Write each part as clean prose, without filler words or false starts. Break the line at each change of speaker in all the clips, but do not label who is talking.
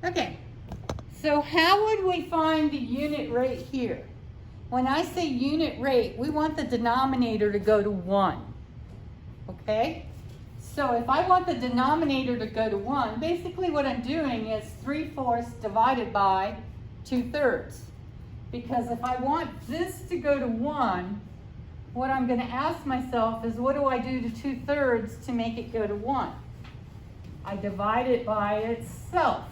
Okay, so how would we find the unit rate here? When I say unit rate, we want the denominator to go to 1. Okay? So if I want the denominator to go to 1, basically what I'm doing is 3/4 divided by 2/3. Because if I want this to go to 1, what I'm going to ask myself is, what do I do to 2/3 to make it go to 1? I divide it by itself.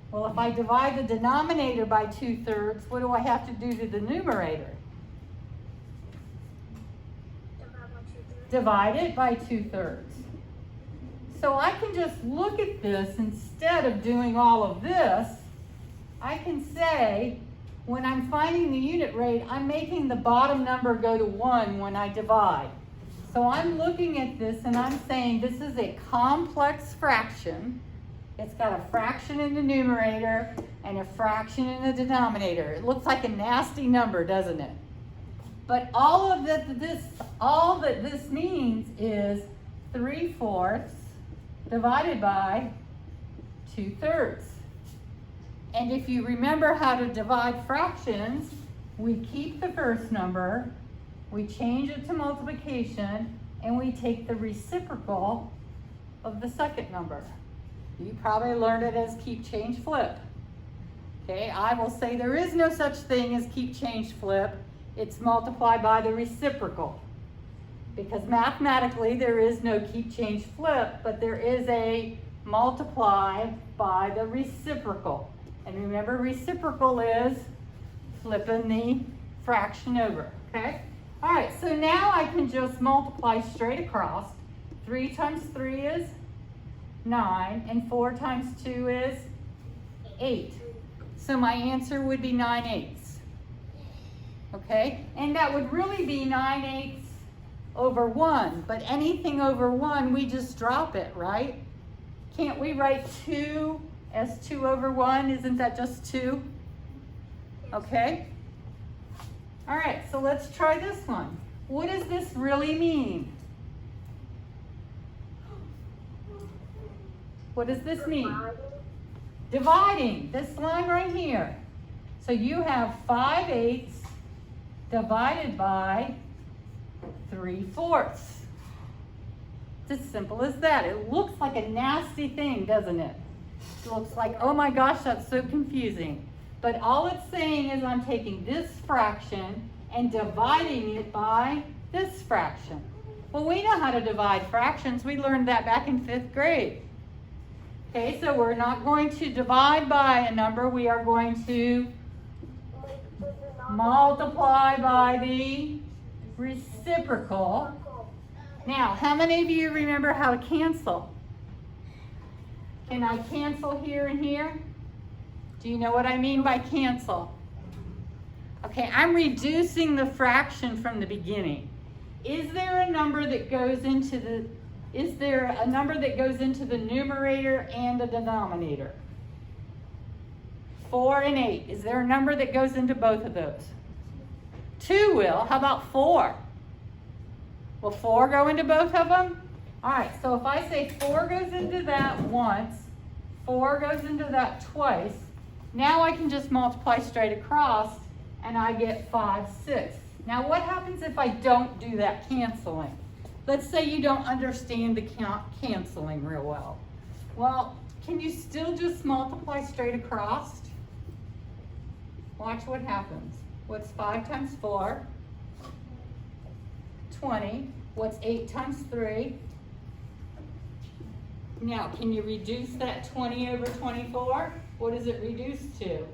Well, if I divide the denominator by 2/3, what do I have to do to the numerator? Divide it by 2/3. So I can just look at this instead of doing all of this. I can say, when I'm finding the unit rate, I'm making the bottom number go to 1 when I divide. So I'm looking at this and I'm saying this is a complex fraction. It's got a fraction in the numerator and a fraction in the denominator. It looks like a nasty number, doesn't it? But all that this means is 3/4 divided by 2/3. And if you remember how to divide fractions, we keep the first number, we change it to multiplication, and we take the reciprocal of the second number. You probably learned it as keep, change, flip. Okay, I will say there is no such thing as keep, change, flip. It's multiply by the reciprocal. Because mathematically there is no keep, change, flip, but there is a multiply by the reciprocal. And remember, reciprocal is flipping the fraction over, okay? All right, so now I can just multiply straight across. 3 times 3 is 9, and 4 times 2 is 8. So my answer would be 9/8. Okay, and that would really be 9/8 over 1, but anything over 1, we just drop it, right? Can't we write 2 as 2 over 1? Isn't that just 2? Okay. All right, so let's try this one. What does this really mean? What does this mean? Dividing, this line right here. So you have 5/8 divided by 3/4. It's as simple as that. It looks like a nasty thing, doesn't it? It looks like, oh my gosh, that's so confusing. But all it's saying is I'm taking this fraction and dividing it by this fraction. Well, we know how to divide fractions. We learned that back in 5th grade. Okay, so we're not going to divide by a number. We are going to multiply by the reciprocal. Now, how many of you remember how to cancel? Can I cancel here and here? Do you know what I mean by cancel? Okay, I'm reducing the fraction from the beginning. Is there a number that goes into the numerator and the denominator? 4 and 8. Is there a number that goes into both of those? 2 will. How about 4? Will 4 go into both of them? All right, so if I say 4 goes into that once, 4 goes into that twice, now I can just multiply straight across and I get 5/6. Now what happens if I don't do that canceling? Let's say you don't understand the canceling real well. Well, can you still just multiply straight across? Watch what happens. What's 5 times 4? 20. What's 8 times 3? Now, can you reduce that 20 over 24? What does it reduce to?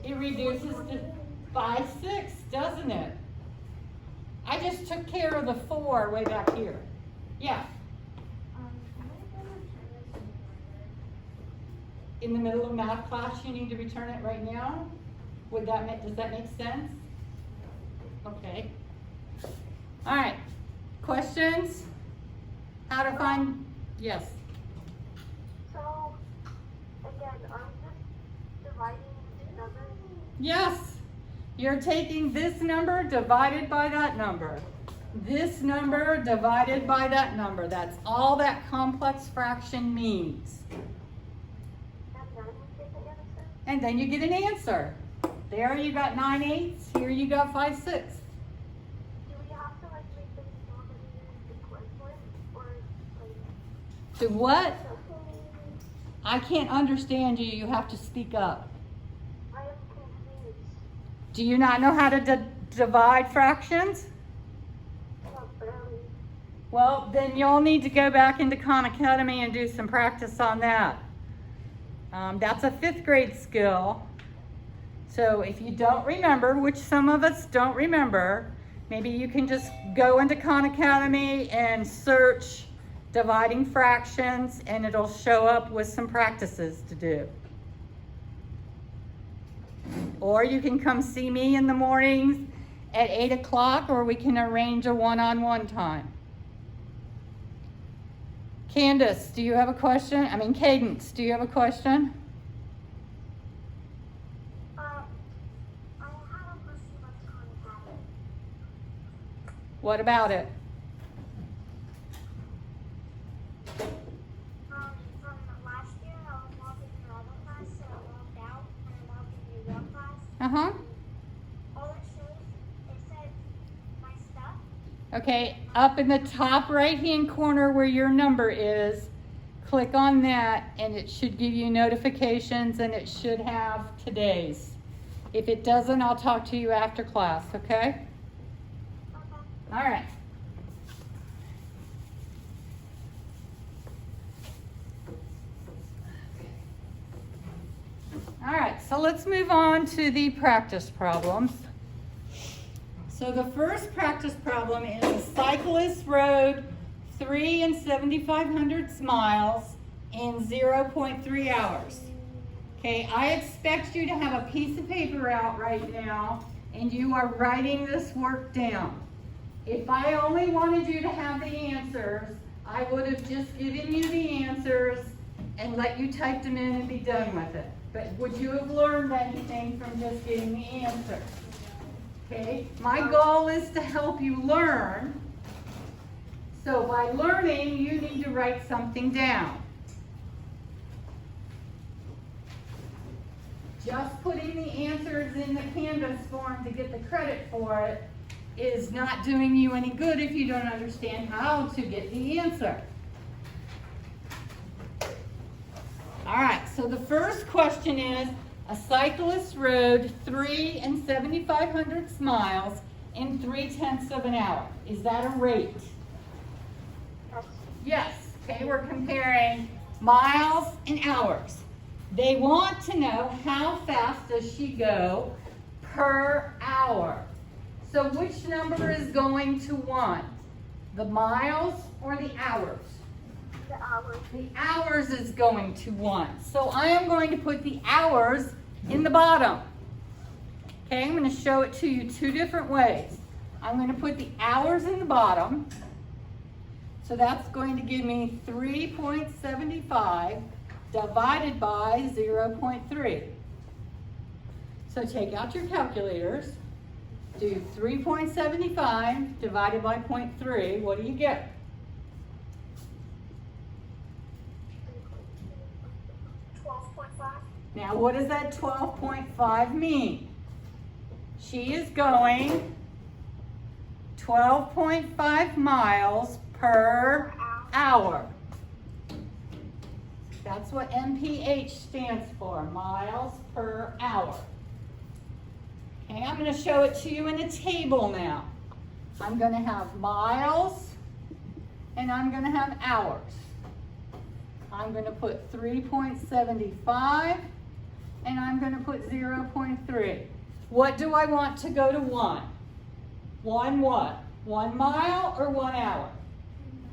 It reduces to 5/6, doesn't it? I just took care of the 4 way back here. Yeah. In the middle of math class, you need to return it right now? Does that make sense? Okay. All right. Questions? How to find? Yes.
So, again, I'm just dividing the numbers?
Yes. You're taking this number divided by that number. this number divided by that number. That's all that complex fraction means.
And then we get the answer.
And then you get an answer. There you got 9/8, here you got 5/6.
Do we have to like make the denominator equivalent or like?
To what? I can't understand you. You have to speak up.
I am confused.
Do you not know how to divide fractions?
Not barely.
Well, then you'll need to go back into Khan Academy and do some practice on that. That's a 5th grade skill. So if you don't remember, which some of us don't remember, maybe you can just go into Khan Academy and search dividing fractions, and it'll show up with some practices to do. Or you can come see me in the mornings at 8 o'clock, or we can arrange a one-on-one time. Candace, do you have a question? Cadence, do you have a question?
I have a question about Khan Academy.
What about it?
From last year, I was walking in another class, so I walked out and I walked into your class.
Uh-huh.
All it shows, it said my stuff.
Okay, up in the top right-hand corner where your number is, click on that and it should give you notifications and it should have today's. If it doesn't, I'll talk to you after class, okay?
Okay.
All right. All right, so let's move on to the practice problems. So the first practice problem is a cyclist rode 3 7/500 miles in 0.3 hours. Okay, I expect you to have a piece of paper out right now and you are writing this work down. If I only wanted you to have the answers, I would have just given you the answers and let you type them in and be done with it. But would you have learned anything from just getting the answer? Okay, my goal is to help you learn. So by learning, you need to write something down. Just putting the answers in the Canvas form to get the credit for it is not doing you any good if you don't understand how to get the answer. All right, so the first question is, a cyclist rode 3 7/500 miles in 3/10 of an hour. Is that a rate?
Yes.
Yes. Okay, we're comparing miles and hours. They want to know how fast does she go per hour. So which number is going to 1? The miles or the hours?
The hours.
The hours is going to 1. So I am going to put the hours in the bottom. Okay, I'm going to show it to you 2 different ways. I'm going to put the hours in the bottom. So that's going to give me 3.75 divided by 0.3. So take out your calculators. Do 3.75 divided by 0.3. What do you get?
12.5.
Now, what does that 12.5 mean? She is going 12.5 miles per hour. That's what MPH stands for, miles per hour. Okay, I'm going to show it to you in a table now. I'm going to have miles and I'm going to have hours. I'm going to put 3.75 and I'm going to put 0.3. What do I want to go to 1? 1 what? 1 mile or 1 hour?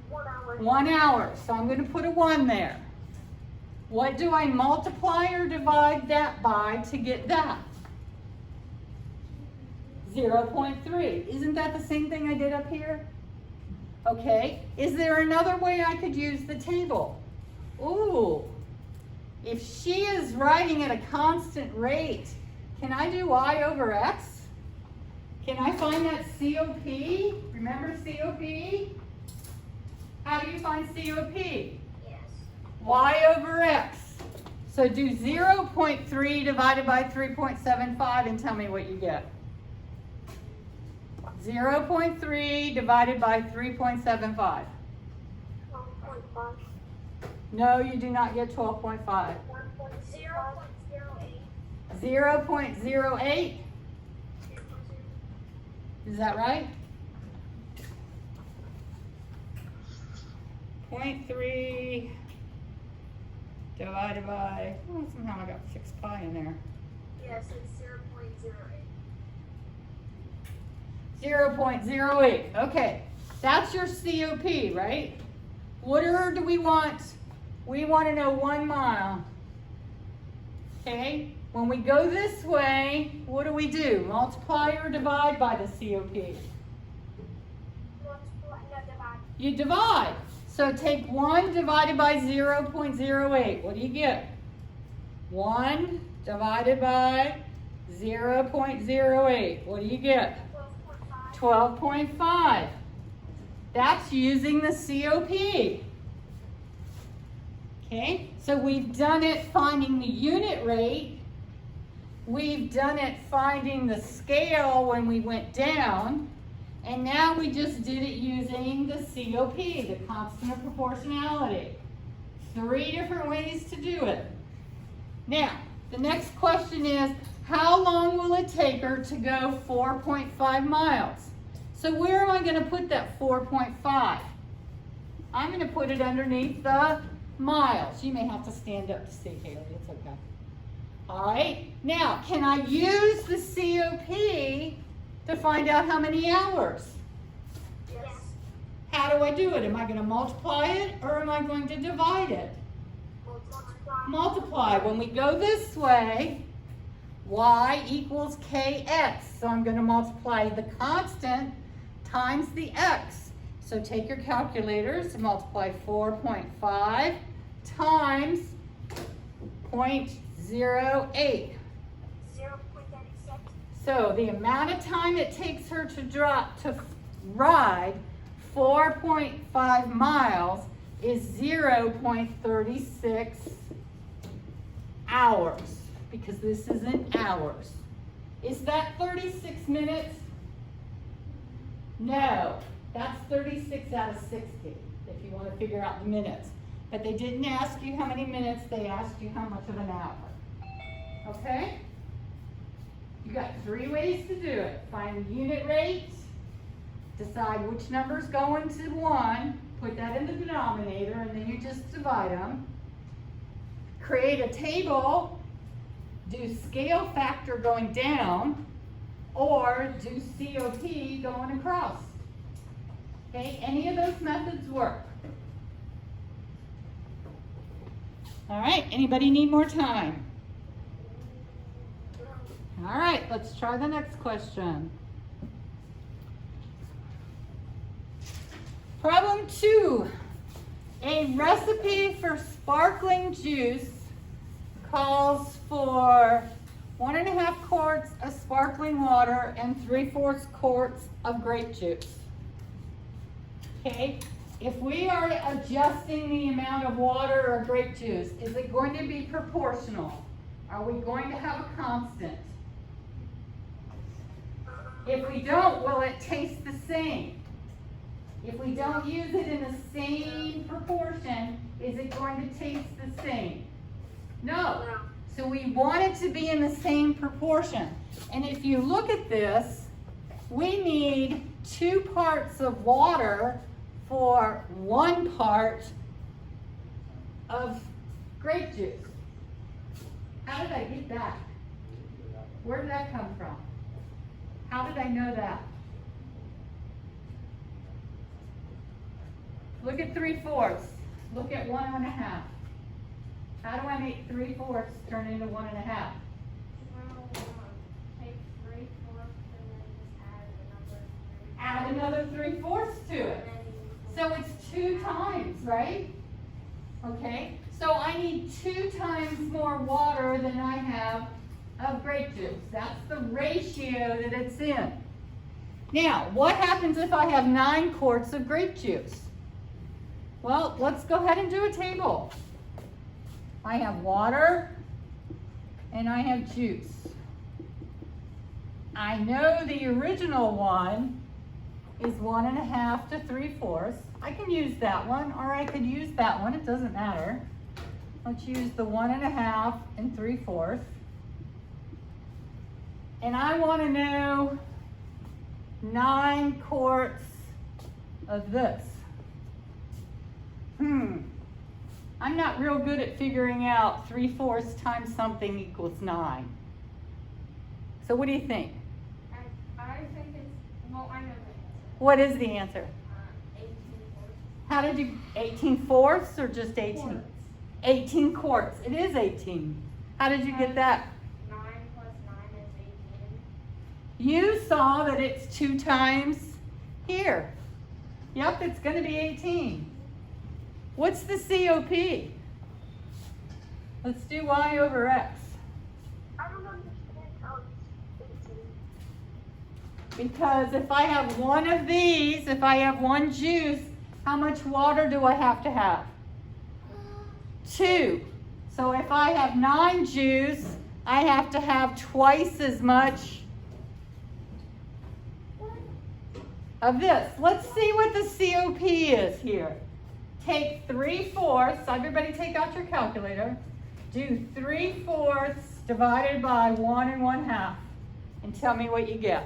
1 hour.
1 hour. So I'm going to put a 1 there. What do I multiply or divide that by to get that? 0.3. Isn't that the same thing I did up here? Okay. Is there another way I could use the table? Ooh. If she is writing at a constant rate, can I do y over x? Can I find that COP? Remember COP? How do you find COP?
Yes.
Y over X. So do 0.3 divided by 3.75 and tell me what you get. 0.3 divided by 3.75.
12.5.
No, you do not get 12.5.
0.08.
0.08? Is that right? 0.3 divided by, oh, somehow I got 6 pi in there.
Yes, it's 0.08.
0.08. Okay, that's your COP, right? What order do we want? We want to know 1 mile. Okay, when we go this way, what do? Multiply or divide by the COP?
Multiply, no, divide.
You divide. So take 1 divided by 0.08. What do you get? 1 divided by 0.08. What do you get?
12.5.
12.5. That's using the COP. Okay, so we've done it finding the unit rate. We've done it finding the scale when we went down. And now we just did it using the COP, the constant of proportionality. 3 different ways to do it. Now, the next question is, how long will it take her to go 4.5 miles? So where am I going to put that 4.5? I'm going to put it underneath the miles. You may have to stand up to see, Haley. It's okay. All right. Now, can I use the COP to find out how many hours?
Yes.
How do I do it? Am I going to multiply it or am I going to divide it?
Multiply.
Multiply. When we go this way, y equals kx. So I'm going to multiply the constant times the x. So take your calculators and multiply 4.5 times 0.08.
0.36.
So the amount of time it takes her to ride 4.5 miles is 0.36 hours, because this is in hours. Is that 36 minutes? No, that's 36 out of 60, if you want to figure out the minutes. But they didn't ask you how many minutes, they asked you how much of an hour. Okay? You got 3 ways to do it. Find the unit rate, decide which number's going to 1, put that in the denominator, and then you just divide them. Create a table, do scale factor going down, or do COP going across. Okay, any of those methods work. All right, anybody need more time? All right, let's try the next question. Problem 2. A recipe for sparkling juice calls for 1.5 quarts of sparkling water and 3/4 quarts of grape juice. Okay, if we are adjusting the amount of water or grape juice, is it going to be proportional? Are we going to have a constant? If we don't, will it taste the same? If we don't use it in the same proportion, is it going to taste the same? No. So we want it to be in the same proportion. And if you look at this, we need 2 parts of water for 1 part of grape juice. How did I get that? Where did that come from? How did I know that? Look at 3/4. Look at 1.5. How do I make 3/4 turn into 1.5?
Take 3/4 and then just
Add another 3/4 to it. So it's 2 times, right? Okay, so I need 2 times more water than I have of grape juice. That's the ratio that it's in. Now, what happens if I have 9 quarts of grape juice? Well, let's go ahead and do a table. I have water and I have juice. I know the original one is 1.5 to 3/4. I can use that one, or I could use that one, it doesn't matter. Let's use the 1.5 and 3/4. And I want to know 9 quarts of this. I'm not real good at figuring out 3/4 times something equals 9. So what do you think?
I think it's, well, I know the answer.
What is the answer?
18 quarts.
How did you, 18/4 or just 18?
Quarts.
18 quarts. It is 18. How did you get that?
9 plus 9 is 18.
You saw that it's 2 times here. Yep, it's going to be 18. What's the COP? Let's do y over x.
I don't understand how it's 18.
Because if I have one of these, if I have one juice, how much water do I have to have? 2. So if I have 9 juice, I have to have twice as much of this. Let's see what the COP is here. Take 3/4, everybody take out your calculator. Do 3/4 divided by 1 1/2 and tell me what you get.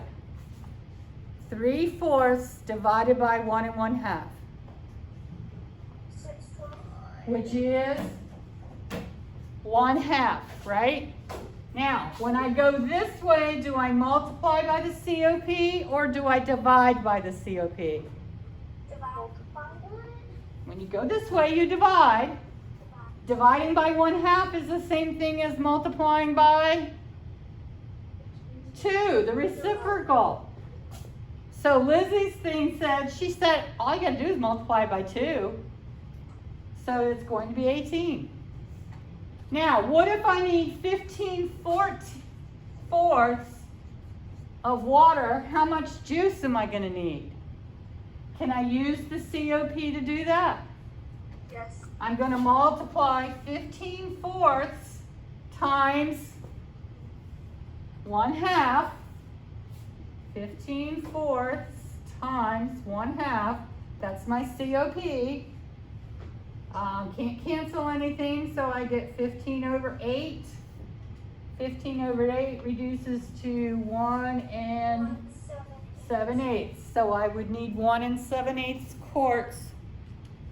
3/4 divided by 1 1/2.
6/12.
Which is 1/2, right? Now, when I go this way, do I multiply by the COP or do I divide by the COP?
Divide.
When you go this way, you divide. Dividing by 1/2 is the same thing as multiplying by 2, the reciprocal. So Lizzie's thing said, she said, all you gotta do is multiply by 2. So it's going to be 18. Now, what if I need 15/4 of water? How much juice am I gonna need? Can I use the COP to do that?
Yes.
I'm going to multiply 15/4 times 1/2. 15/4 times 1/2. That's my COP. Can't cancel anything, so I get 15/8. 15/8 reduces to 1 7/8. So I would need 1 7/8 quarts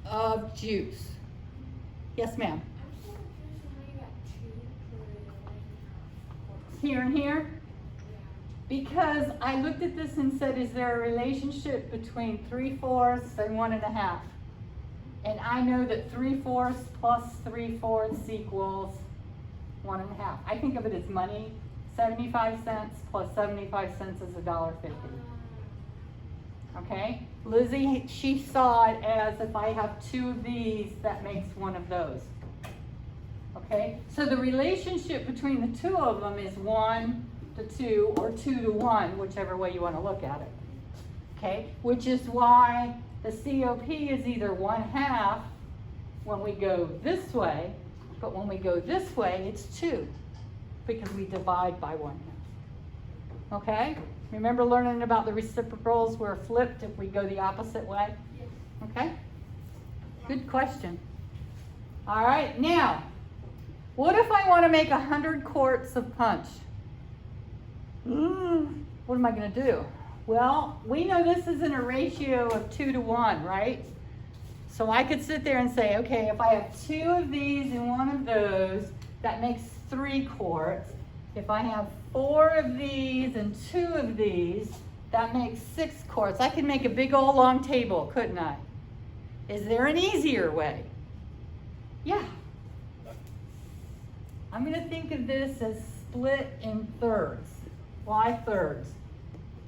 of juice. Yes, ma'am.
I'm so confused how you got 2 for the 1.5 quarts.
Here and here.
Yeah.
Because I looked at this and said, is there a relationship between 3/4 and 1.5? And I know that 3/4 plus 3/4 equals 1.5. I think of it as money. 75 cents plus 75 cents is $1.50. Okay? Lizzie, she saw it as if I have 2 of these, that makes 1 of those. Okay? So the relationship between the 2 of them is 1 to 2 or 2 to 1, whichever way you want to look at it. Okay? Which is why the COP is either 1/2 when we go this way, but when we go this way, it's 2 because we divide by 1/2. Okay? Remember learning about the reciprocals were flipped if we go the opposite way?
Yes.
Okay? Good question. All right, now, what if I want to make 100 quarts of punch? What am I going to do? Well, we know this is in a ratio of 2 to 1, right? So I could sit there and say, okay, if I have 2 of these and 1 of those, that makes 3 quarts. If I have 4 of these and 2 of these, that makes 6 quarts. I could make a big old long table, couldn't I? Is there an easier way? Yeah. I'm going to think of this as split in thirds. Why thirds?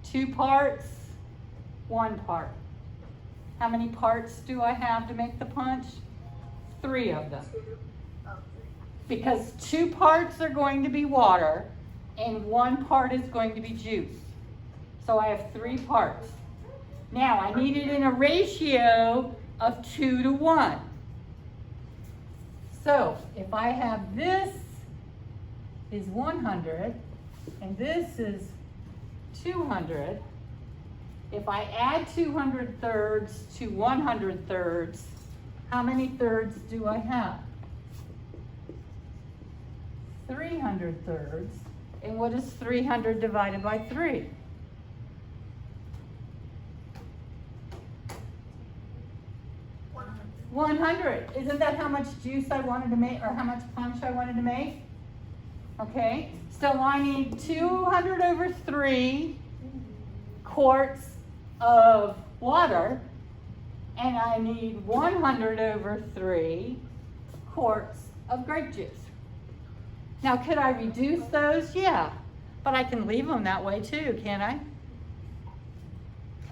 2 parts, 1 part. How many parts do I have to make the punch? 3 of them.
2 of 3.
Because 2 parts are going to be water and 1 part is going to be juice. So I have 3 parts. Now I need it in a ratio of 2 to 1. So if I have this is 100 and this is 200, if I add 200 thirds to 100 thirds, how many thirds do I have? 300 thirds. And what is 300 divided by 3? 100. Isn't that how much juice I wanted to make, or how much punch I wanted to make? Okay, so I need 200 over 3 quarts of water, and I need 100 over 3 quarts of grape juice. Now, could I reduce those? Yeah, but I can leave them that way too, can't I?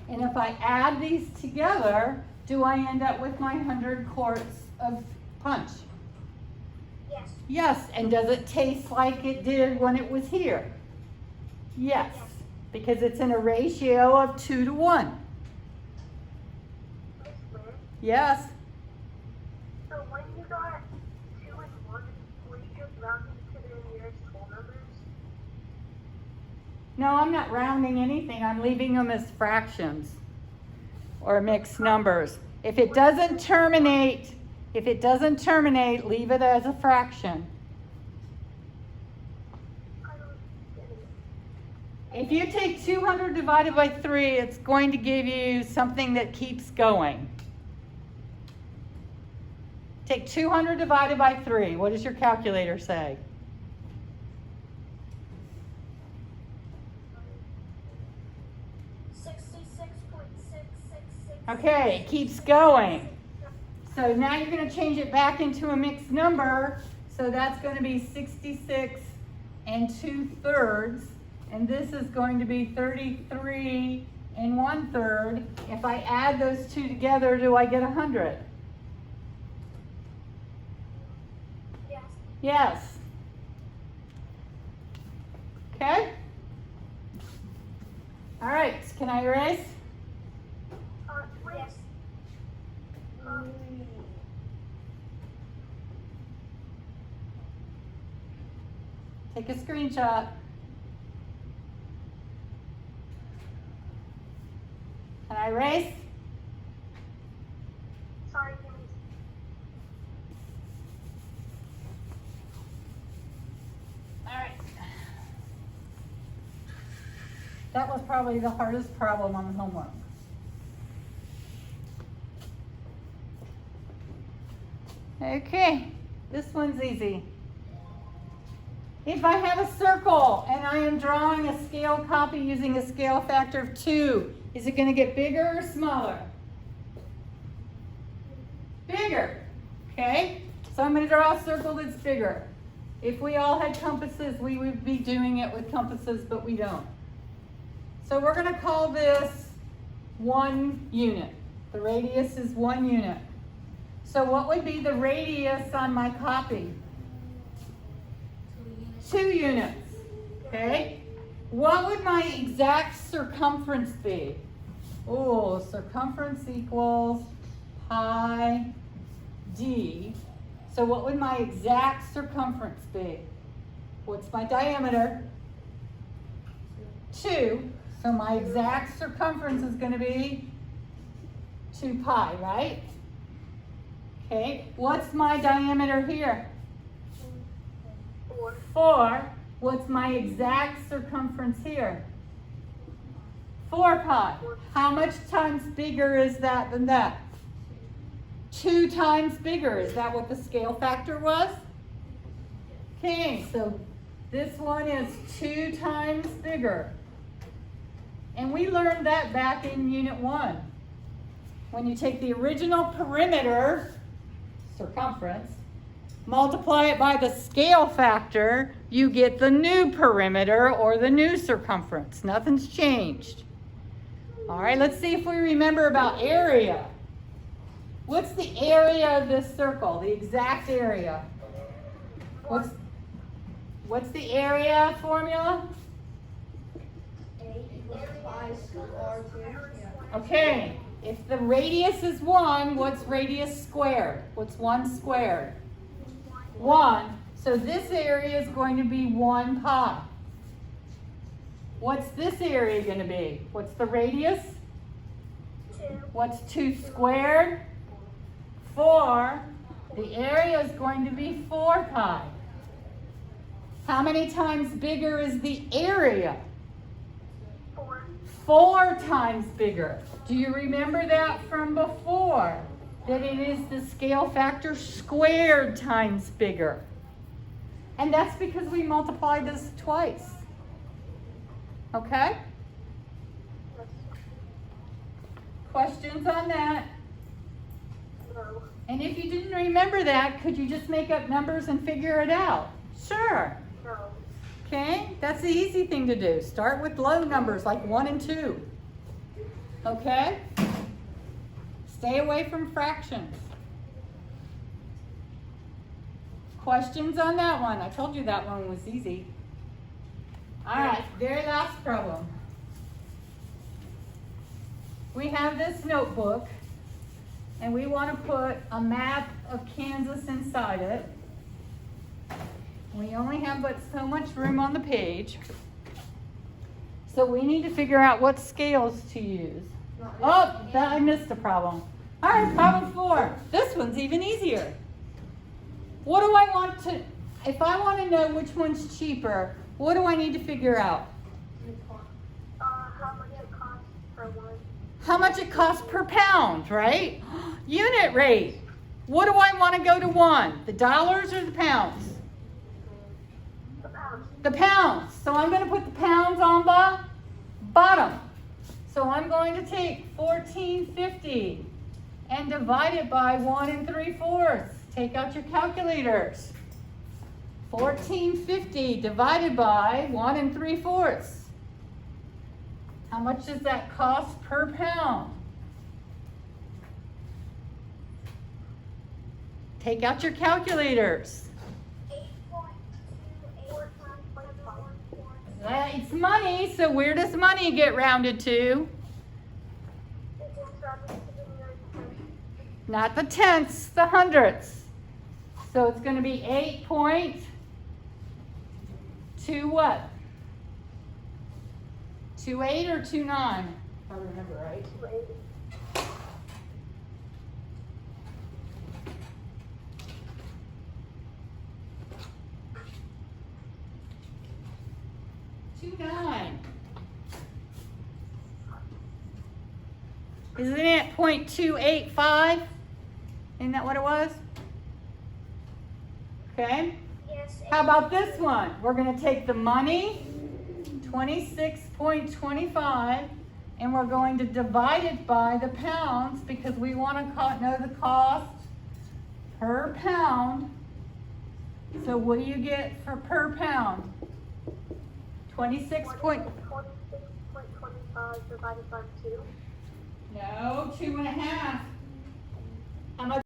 And if I add these together, do I end up with my 100 quarts of punch?
Yes.
Yes, and does it taste like it did when it was here? Yes, because it's in a ratio of 2 to 1.
Miss Lynn,
Yes.
so when you got 2 and 1, were you just rounding to the nearest whole numbers?
No, I'm not rounding anything. I'm leaving them as fractions or mixed numbers. If it doesn't terminate, leave it as a fraction.
I don't get it.
If you take 200 divided by 3, it's going to give you something that keeps going. Take 200 divided by 3. What does your calculator say? Okay, it keeps going. So now you're going to change it back into a mixed number. So that's going to be 66 and 2/3. And this is going to be 33 and 1/3. If I add those two together, do I get 100?
Yes.
Yes. Okay? All right, can I erase?
Yes.
Take a screenshot. Can I erase?
Sorry, Jimmy.
All right. That was probably the hardest problem on the homework. Okay, this one's easy. If I have a circle and I am drawing a scale copy using a scale factor of 2, is it going to get bigger or smaller? Bigger. Okay, so I'm going to draw a circle that's bigger. If we all had compasses, we would be doing it with compasses, but we don't. So we're going to call this 1 unit. The radius is 1 unit. So what would be the radius on my copy? 2 units. Okay? What would my exact circumference be? Oh, circumference equals pi d. So what would my exact circumference be? What's my diameter? 2. So my exact circumference is going to be 2 pi, right? Okay, what's my diameter here?
4.
4. What's my exact circumference here? 4 pi. How much times bigger is that than that? 2 times bigger. Is that what the scale factor was? Okay, so this one is 2 times bigger. And we learned that back in Unit 1. When you take the original perimeter, circumference, multiply it by the scale factor, you get the new perimeter or the new circumference. Nothing's changed. All right, let's see if we remember about area. What's the area of this circle, the exact area? What's the area formula?
8 equals pi squared R2. Yeah.
Okay, if the radius is 1, what's radius squared? What's 1 squared? 1. So this area is going to be 1 pi. What's this area going to be? What's the radius?
2.
What's 2 squared? 4. The area is going to be 4 pi. How many times bigger is the area?
4.
4 times bigger. Do you remember that from before? That it is the scale factor squared times bigger. And that's because we multiplied this twice. Okay?
Yes.
Questions on that?
No.
And if you didn't remember that, could you just make up numbers and figure it out? Sure.
No.
Okay? That's the easy thing to do. Start with low numbers like 1 and 2. Okay? Stay away from fractions. Questions on that one? I told you that one was easy. All right, very last problem. We have this notebook, and we want to put a map of Kansas inside it. We only have but so much room on the page. So we need to figure out what scales to use. Oh, I missed a problem. All right, problem 4. This one's even easier. What do I want to, if I want to know which one's cheaper, what do I need to figure out?
How much it costs per one?
How much it costs per pound, right? Unit rate. What do I want to go to 1? The dollars or the pounds?
The pounds.
The pounds. So I'm going to put the pounds on the bottom. So I'm going to take 1450 and divide it by 1 3/4. Take out your calculators. 1450 divided by 1 3/4. How much does that cost per pound? Take out your calculators.
8.24 times 1.4.
It's money, so where does money get rounded to?
It is rounded to the nearest tenth.
Not the tenths, the hundredths. So it's going to be 8.2 what? 28 or 29? If I remember right.
280.
$2.9. Isn't it 0.285? Isn't that what it was? Okay.
Yes.
How about this one? We're going to take the money, 26.25, and we're going to divide it by the pounds because we want to know the cost per pound. So what do you get for per pound? 26 point,
26.25 divided by 2.
no, 2.5. How much?